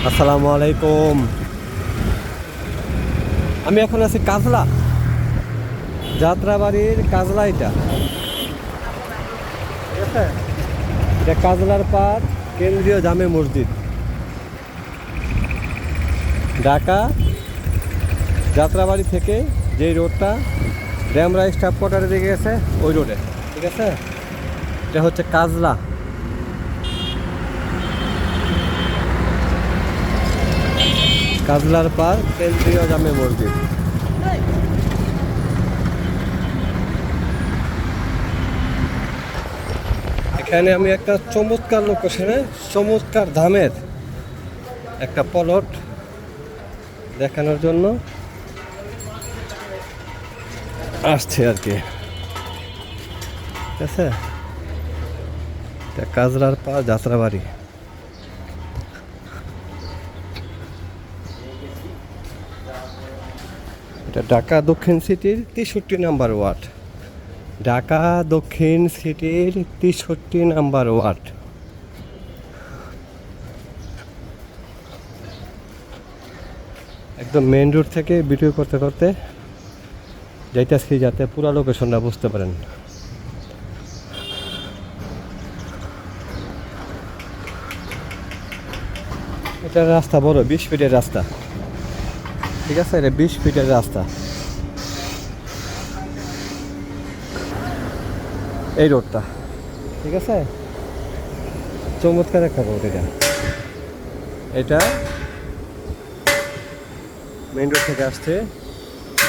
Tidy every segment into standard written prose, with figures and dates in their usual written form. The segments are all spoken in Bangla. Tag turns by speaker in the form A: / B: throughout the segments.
A: আসসালামু আলাইকুম। আমি এখন আছি কাজলা, যাত্রাবাড়ির কাজলা। এটা ঠিক আছে, এটা কাজলার পার কেন্দ্রীয় জামে মসজিদ, ঢাকা যাত্রাবাড়ি থেকে যেই রোডটা ড্যামরা স্টাফ কোয়ার্টারের দিকে গেছে ওই রোডে। ঠিক আছে, এটা হচ্ছে কাজলা। কাজলার পার কেন্দ্রীয় জামে মসজিদ। এখানে আমি একটা চমৎকার লোকেশনে চমৎকার দামের একটা প্লট দেখানোর জন্য আসছে আর কি। ঠিক আছে, এটা কাজলার পার যাত্রাবাড়ি। এটা ঢাকা দক্ষিণ সিটির 63 নাম্বার ওয়ার্ড। ঢাকা দক্ষিণ সিটির 63 নাম্বার ওয়ার্ড। একদম মেইন রোড থেকে ভিডিও করতে করতে যাইতেছি যাতে পুরো লোকেশনটা বুঝতে পারেন। এটা রাস্তা বড়, 20 ফিটের রাস্তা। ঠিক আছে, এটা 20 ফিটের রাস্তা। এই রোডটা ঠিক আছে, চমৎকার একটা রোড। এটা মেইন রোড থেকে আসছে।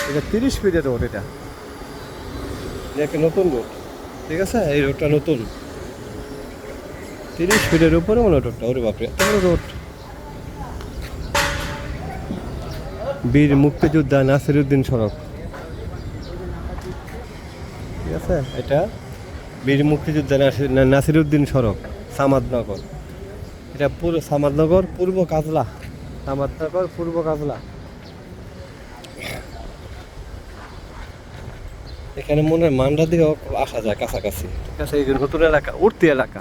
A: এটা 30 ফিটের রোড। এটা একটা নতুন রোড। ঠিক আছে, এই রোডটা নতুন, 30 ফিটের উপরে মনে রোডটা। ওরে বাপরে, এত বড় রোড! বীর মুক্তিযোদ্ধা নাসিরউদ্দিন সড়ক। ঠিক আছে, এটা বীর মুক্তিযোদ্ধা নাসিরউদ্দিন সড়ক, সামাদনগর। এটা পুরো সামাদনগর পূর্ব কাজলা, সামাদনগর পূর্ব কাজলা। এখানে মনে হয় মান্ডা দিয়েও আসা যায় কাছাকাছি। ঠিক আছে, এই যে নতুন এলাকা, উঠতি এলাকা।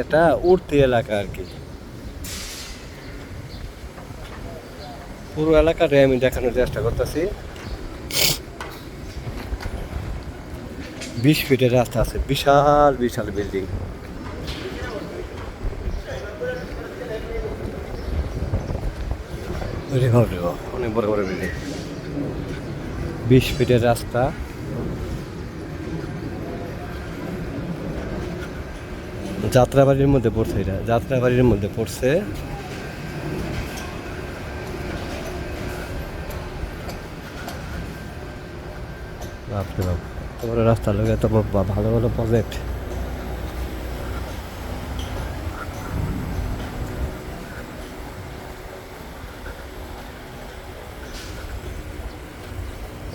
A: এটা উঠতি এলাকা আর কি। পুরো এলাকাটাই আমি দেখানোর চেষ্টা করতেছি। 20 ফিটের রাস্তা আছে, বিশাল বিশাল বিল্ডিং। অনেক বড় বড় বিল্ডিং। 20 ফিটের রাস্তা। যাত্রাবাড়ির মধ্যে পড়ছে, এটা যাত্রাবাড়ির মধ্যে পড়ছে। বাপরে বাপ, এত বড় রাস্তা লোক, এত ভালো ভালো প্রজেক্ট।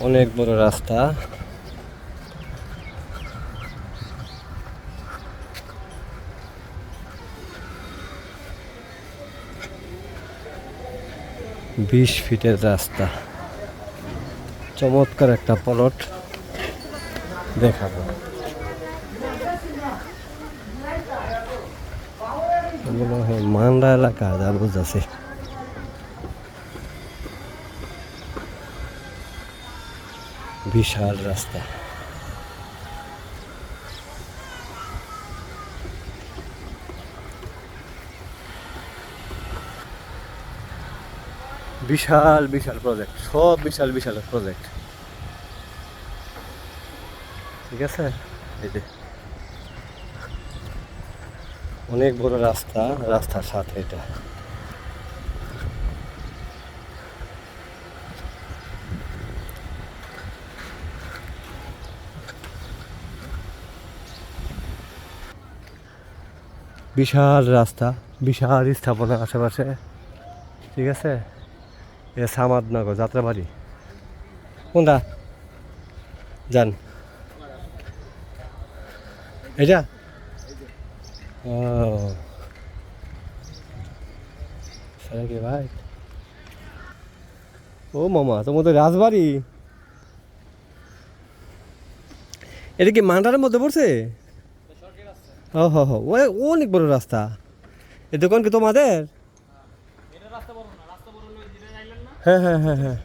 A: অনেক বড় রাস্তা। বিশ ফিটের রাস্তা। চমৎকার একটা প্লট দেখাবো। মান্ডা এলাকা যা বুঝাচ্ছে। বিশাল রাস্তা। বিশাল বিশাল প্রজেক্ট, সব বিশাল বিশাল প্রজেক্ট। ঠিক আছে, এই যে অনেক বড় রাস্তা, রাস্তার সাথে এটা। বিশাল রাস্তা, বিশাল স্থাপনা আশেপাশে। ঠিক আছে, এ সামাদনগর যাত্রাবাড়ি। কোনটা যান? এটা ও কি ভাই? ও মামা, তোমার তো রাজবাড়ি। এটা কি মান্ডারের মধ্যে পড়ছে? ও হো হো, ও অনেক বড় রাস্তা। এই দোকান কি তোমাদের? হ্যাঁ হ্যাঁ হ্যাঁ হ্যাঁ,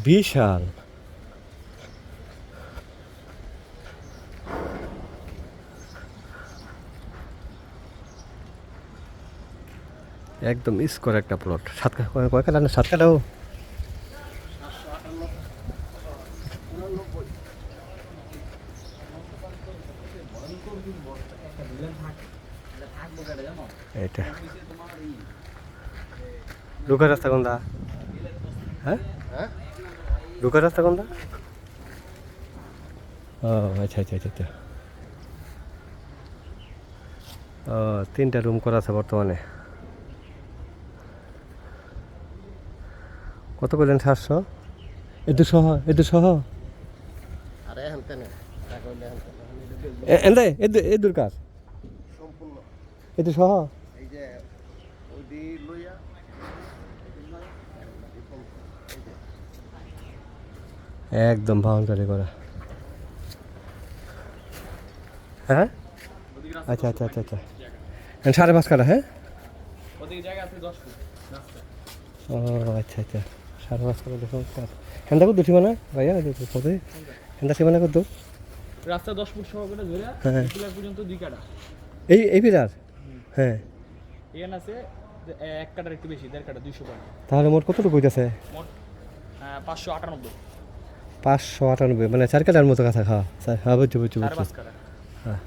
A: বিশাল। একদম স্কোয়ার একটা প্লট। কয় কাটা না 7 কাটাও? এটা ঢোকার রাস্তা কোনটা? হ্যাঁ, ঢোকার রাস্তা কোনটা? ও আচ্ছা আচ্ছা আচ্ছা আচ্ছা। ও 3টা রুম করা আছে বর্তমানে। কত করলেন? 700? এদু সহ, এদু সহ এন্দে এদু এদুর কাজ এদু সহ একদম বাউন্ডারি করা। হ্যাঁ আচ্ছা আচ্ছা আচ্ছা আচ্ছা, 5.5 কাটা। হ্যাঁ, ও আচ্ছা আচ্ছা, 5.5 কাটা দেখো। হেন্দা কত সীমানা ভাইয়া? কত হেন্দা সীমানা কত?
B: রাস্তা 10 ফুট সহ করে ধরে
A: হ্যাঁ
B: পর্যন্ত 2 কাটা।
A: এই পিলার? হ্যাঁ,
B: এখানে আছে 1 কাটার একটু বেশি, 1.5 কাটা, 200 পার।
A: তাহলে মোট কতটুকু হইতেছে?
B: মোট 598।
A: 598, মানে 4 কাটার মতো কথা। হ্যাঁ স্যার, হ্যাঁ বুঝছি বুঝছি বুঝছি।
B: 5.5 কাটা।
A: হ্যাঁ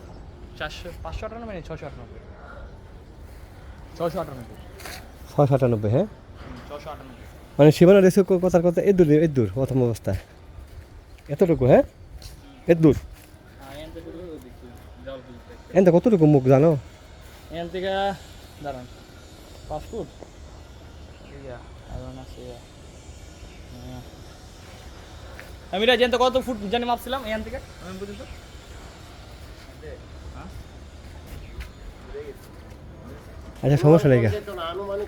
B: 598 মানে 698। 698।
A: 698, হ্যাঁ
B: 698।
A: মানে সীমানা রেসে কথার কথা এদূর এদূর প্রথম অবস্থায় এতটুকু। হ্যাঁ এদূর।
B: এখান থেকে দেখছি জল দিতে।
A: এনটা কতটুকু মুখ জানো?
B: এখান থেকে দাঁড়ান 5 ফুট। ইয়া আরো না সে। আমি জানি তো কত ফুট জানি মাপছিলাম এখান থেকে আমি পর্যন্ত।
A: আচ্ছা সমস্যা নেই গা।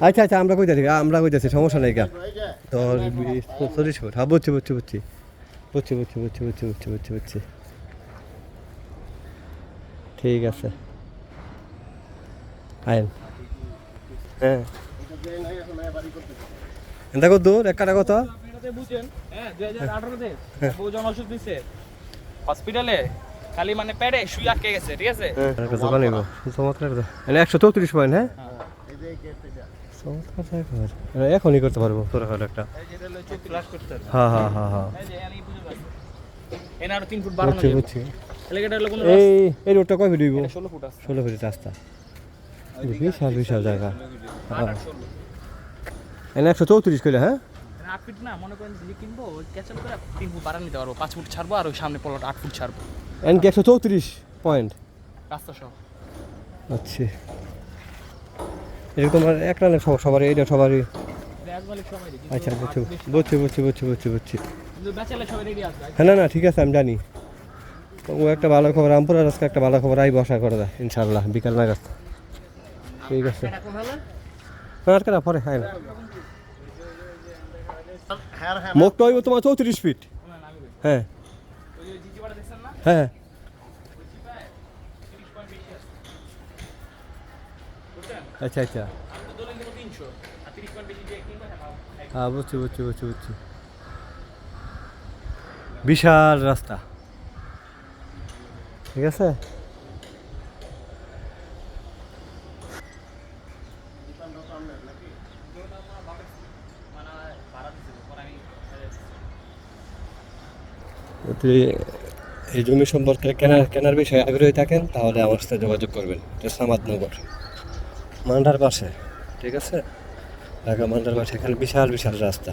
A: আচ্ছা আচ্ছা, আমরা কইতাছি সমস্যা নেই গা। 10, 20, 40 ফুট। হ্যাঁ বুঝছি বুঝছি বুঝছি বুঝছি বুঝছি বুঝছি বুঝছি বুঝছি বুঝছি বুঝছি। ঠিক আছে আইন। হ্যাঁ এটা কত দূর? 1 কাটা কত?
B: আপনারা বুঝেন হ্যাঁ 2018 তে বউ জন ওষুধ দিছে হসপিটালে, খালি মানে পেটে শুই আটকে গেছে, ঠিক আছে?
A: হ্যাঁ একটা দোকান নিব চমৎকার। এটা 134 পয়েন্ট। হ্যাঁ চমৎকার জায়গা। এখনই করতে পারবো তোর হলো একটা।
B: এই যে হলো 24 করতে হবে।
A: হ্যাঁ হ্যাঁ হ্যাঁ হ্যাঁ
B: এই যে আমি বুঝে পাচ্ছি এনা আরো 3 ফুট বাড়ানো
A: বুঝছি
B: যাবে।
A: বুঝছি।
B: এলাকাটা হলো কোন
A: এই রোডটা কয় ফিট হইব?
B: 16 ফুট আছে।
A: 16 ফিট রাস্তা। বিশাল বিশাল জায়গা। হ্যাঁ 134 কইলে? হ্যাঁ
B: 8 ফিট না, মনে করেন যে কিনবো ক্যাচাল করে 3 ফুট বাড়ানো নিতে পারবো, 5 ফুট ছাড়বো আর ওই সামনে প্লট 8 ফুট ছাড়বো
A: এনকি 134 পয়েন্ট
B: রাস্তা সহ।
A: আচ্ছা, এটা তোমার একটা না সবারই? এটা সবারই?
B: ব্যাগ মালিক সবাই রেডি।
A: আচ্ছা বুঝছি বুঝছি বুঝছি বুঝছি বুঝছি বুঝছি।
B: কিন্তু ব্যাচেলার সবাই রেডি আছে।
A: হ্যাঁ না না ঠিক আছে, আমি জানি। ও একটা ভালো খবর, রামপুরের আজকে একটা ভালো খবর আই বসা করে দেয় ইনশাল্লাহ বিকাল নাগাদ। ঠিক আছে আর কেনা পরে খাই না। মুখটা হইব তোমার 34 ফিট। হ্যাঁ
B: ওই যে জিজি বাড়া দেখছেন না?
A: হ্যাঁ
B: ওই জিপায় 30 পয়েন্ট বেশি আছে। বুঝছেন?
A: আচ্ছা আচ্ছা,
B: আমি তো দোলেন দেব 300 আর 30 পয়েন্ট বেশি দিয়ে কিনবো না।
A: হ্যাঁ বুঝছি বুঝছি বুঝছি বুঝছি। বিশাল রাস্তা। ঠিক আছে যদি এই জমি সম্পর্কে কেনার বিষয়ে আগ্রহী থাকেন তাহলে আমার সাথে যোগাযোগ করবেন। এটা সামাদনগর মান্ডার পাশে, ঠিক আছে? ঢাকা মান্ডার পাশে, এখানে বিশাল বিশাল রাস্তা।